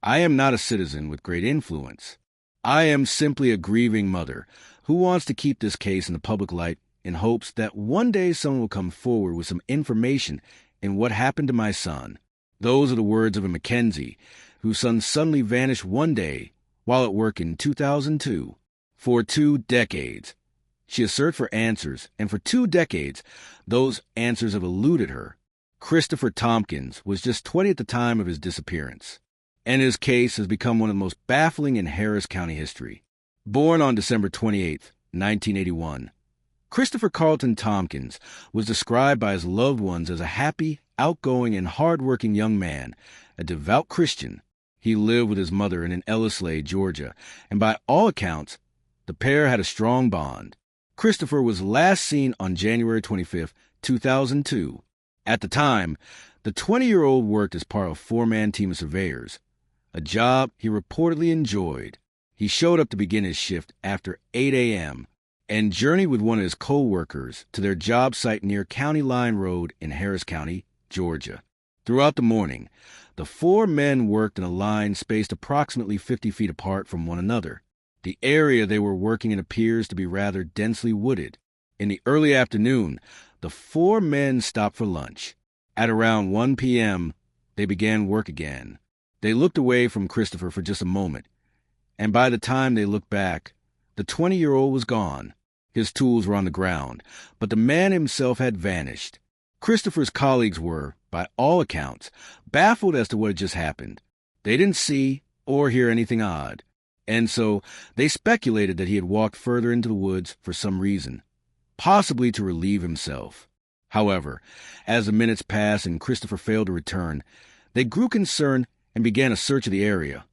I am not a citizen with great influence. I am simply a grieving mother who wants to keep this case in the public light in hopes that one day someone will come forward with some information in what happened to my son. Those are the words of a Mackenzie, whose son suddenly vanished one day while at work in 2002. For 2 decades, she has searched for answers, and for 2 decades, those answers have eluded her. Christopher Tompkins was just 20 at the time of his disappearance, and his case has become one of the most baffling in Harris County history. Born on December 28, 1981, Christopher Carlton Tompkins was described by his loved ones as a happy, outgoing, and hard-working young man, a devout Christian. He lived with his mother in Ellislade, Georgia, and by all accounts, the pair had a strong bond. Christopher was last seen on January 25, 2002. At the time, the 20-year-old worked as part of a 4-man team of surveyors, a job he reportedly enjoyed. He showed up to begin his shift after 8 a.m., and journeyed with one of his co-workers to their job site near County Line Road in Harris County, Georgia. Throughout the morning, the 4 men worked in a line spaced approximately 50 feet apart from one another. The area they were working in appears to be rather densely wooded. In the early afternoon, the 4 men stopped for lunch. At around 1 p.m., they began work again. They looked away from Christopher for just a moment, and by the time they looked back, the 20-year-old was gone. His tools were on the ground, but the man himself had vanished. Christopher's colleagues were, by all accounts, baffled as to what had just happened. They didn't see or hear anything odd, and so they speculated that he had walked further into the woods for some reason, possibly to relieve himself. However, as the minutes passed and Christopher failed to return, they grew concerned and began a search of the area,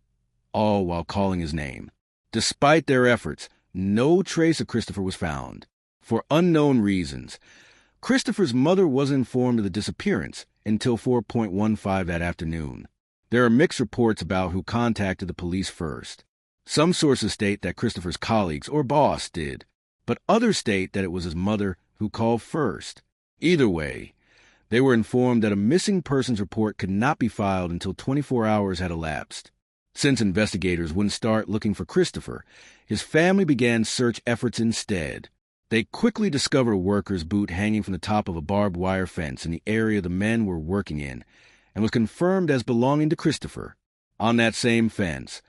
all while calling his name. Despite their efforts, no trace of Christopher was found. For unknown reasons, Christopher's mother wasn't informed of the disappearance until 4:15 that afternoon. There are mixed reports about who contacted the police first. Some sources state that Christopher's colleagues or boss did, but others state that it was his mother who called first. Either way, they were informed that a missing persons report could not be filed until 24 hours had elapsed. Since investigators wouldn't start looking for Christopher, his family began search efforts instead. They quickly discovered a worker's boot hanging from the top of a barbed wire fence in the area the men were working in, and was confirmed as belonging to Christopher. On that same fence,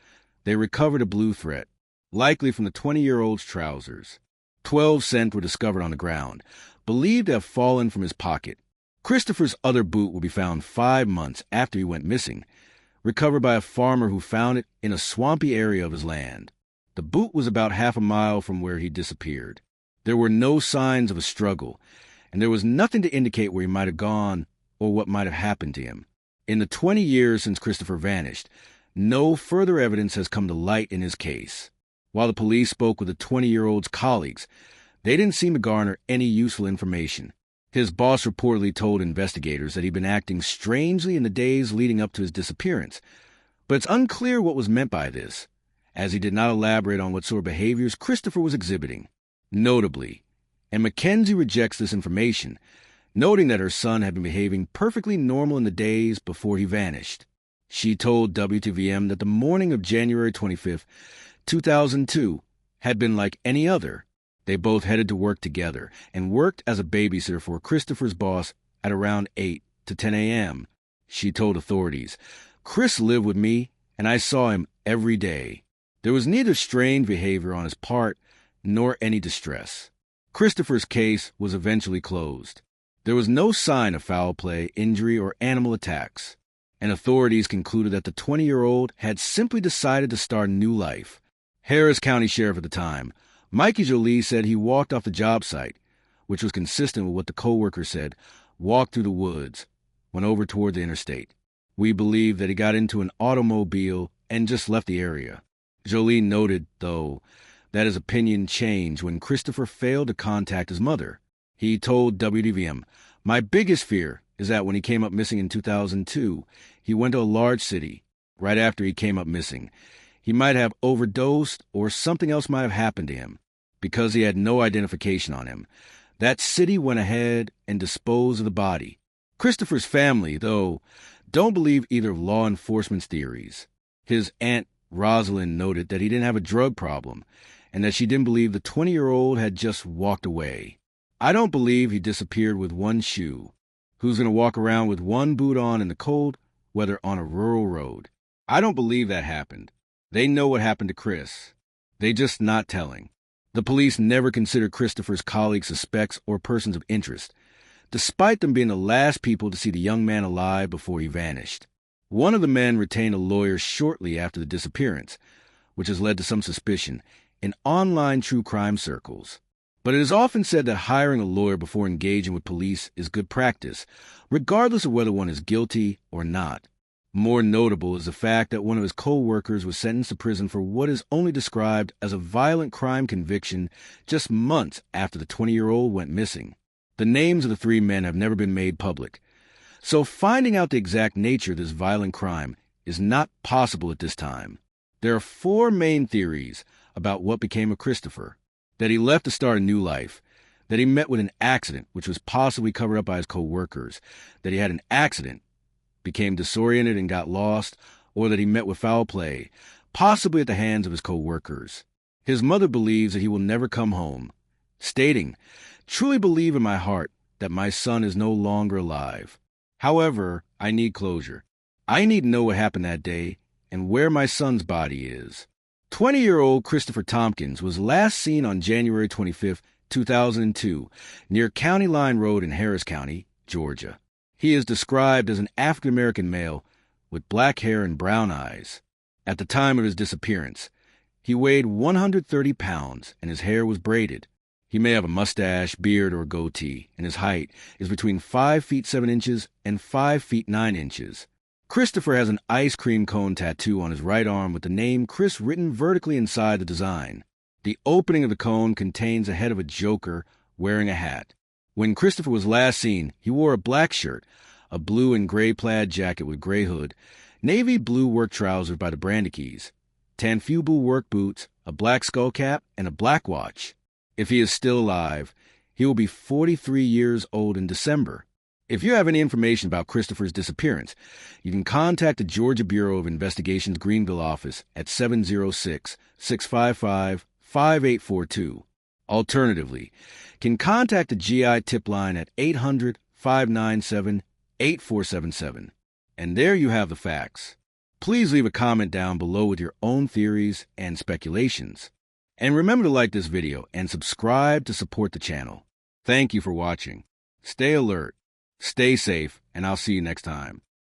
they recovered a blue thread, likely from the 20-year-old's trousers. 12 cents were discovered on the ground, believed to have fallen from his pocket. Christopher's other boot will be found 5 months after he went missing, recovered by a farmer who found it in a swampy area of his land. The boot was about half a mile from where he disappeared. There were no signs of a struggle, and there was nothing to indicate where he might have gone or what might have happened to him. In the 20 years since Christopher vanished, no further evidence has come to light in his case. While the police spoke with the 20-year-old's colleagues, they didn't seem to garner any useful information. His boss reportedly told investigators that he'd been acting strangely in the days leading up to his disappearance, but it's unclear what was meant by this, as he did not elaborate on what sort of behaviors Christopher was exhibiting. Notably, and Mackenzie rejects this information, noting that her son had been behaving perfectly normal in the days before he vanished. She told WTVM that the morning of January 25, 2002, had been like any other. They both headed to work together and worked as a babysitter for Christopher's boss at around 8 to 10 a.m. She told authorities, "Chris lived with me, and I saw him every day. There was neither strange behavior on his part nor any distress." Christopher's case was eventually closed. There was no sign of foul play, injury, or animal attacks, and authorities concluded that the 20-year-old had simply decided to start a new life. Harris County Sheriff at the time, Mikey Jolie, said he walked off the job site, which was consistent with what the co-worker said, walked through the woods, went over toward the interstate. "We believe that he got into an automobile and just left the area." Jolie noted, though, that his opinion changed when Christopher failed to contact his mother. He told WDVM, "My biggest fear is that when he came up missing in 2002, he went to a large city. Right after he came up missing, he might have overdosed or something else might have happened to him. Because he had no identification on him, that city went ahead and disposed of the body." Christopher's family, though, don't believe either of law enforcement's theories. His aunt, Rosalind, noted that he didn't have a drug problem and that she didn't believe the 20-year-old had just walked away. I don't believe he disappeared with one shoe. Who's going to walk around with one boot on in the cold, whether on a rural road? I don't believe that happened. They know what happened to Chris. They just not telling. The police never considered Christopher's colleagues suspects or persons of interest, despite them being the last people to see the young man alive before he vanished. One of the men retained a lawyer shortly after the disappearance, which has led to some suspicion in online true crime circles. But it is often said that hiring a lawyer before engaging with police is good practice, regardless of whether one is guilty or not. More notable is the fact that one of his co-workers was sentenced to prison for what is only described as a violent crime conviction just months after the 20-year-old went missing. The names of the three men have never been made public, so finding out the exact nature of this violent crime is not possible at this time. There are four main theories about what became of Christopher: that he left to start a new life, that he met with an accident which was possibly covered up by his co-workers, that he had an accident, became disoriented and got lost, or that he met with foul play, possibly at the hands of his co-workers. His mother believes that he will never come home, stating, "Truly believe in my heart that my son is no longer alive. However, I need closure. I need to know what happened that day and where my son's body is." 20-year-old Christopher Tompkins was last seen on January 25, 2002, near County Line Road in Harris County, Georgia. He is described as an African-American male with black hair and brown eyes. At the time of his disappearance, he weighed 130 pounds and his hair was braided. He may have a mustache, beard, or goatee, and his height is between 5 feet 7 inches and 5 feet 9 inches. Christopher has an ice cream cone tattoo on his right arm with the name Chris written vertically inside the design. The opening of the cone contains a head of a joker wearing a hat. When Christopher was last seen, he wore a black shirt, a blue and gray plaid jacket with gray hood, navy blue work trousers by the Brandekeys, Tanfubu work boots, a black skull cap, and a black watch. If he is still alive, he will be 43 years old in December. If you have any information about Christopher's disappearance, you can contact the Georgia Bureau of Investigation's Greenville office at 706-655-5842. Alternatively, can contact the GI tip line at 800-597-8477. And there you have the facts. Please leave a comment down below with your own theories and speculations. And remember to like this video and subscribe to support the channel. Thank you for watching. Stay alert, stay safe, and I'll see you next time.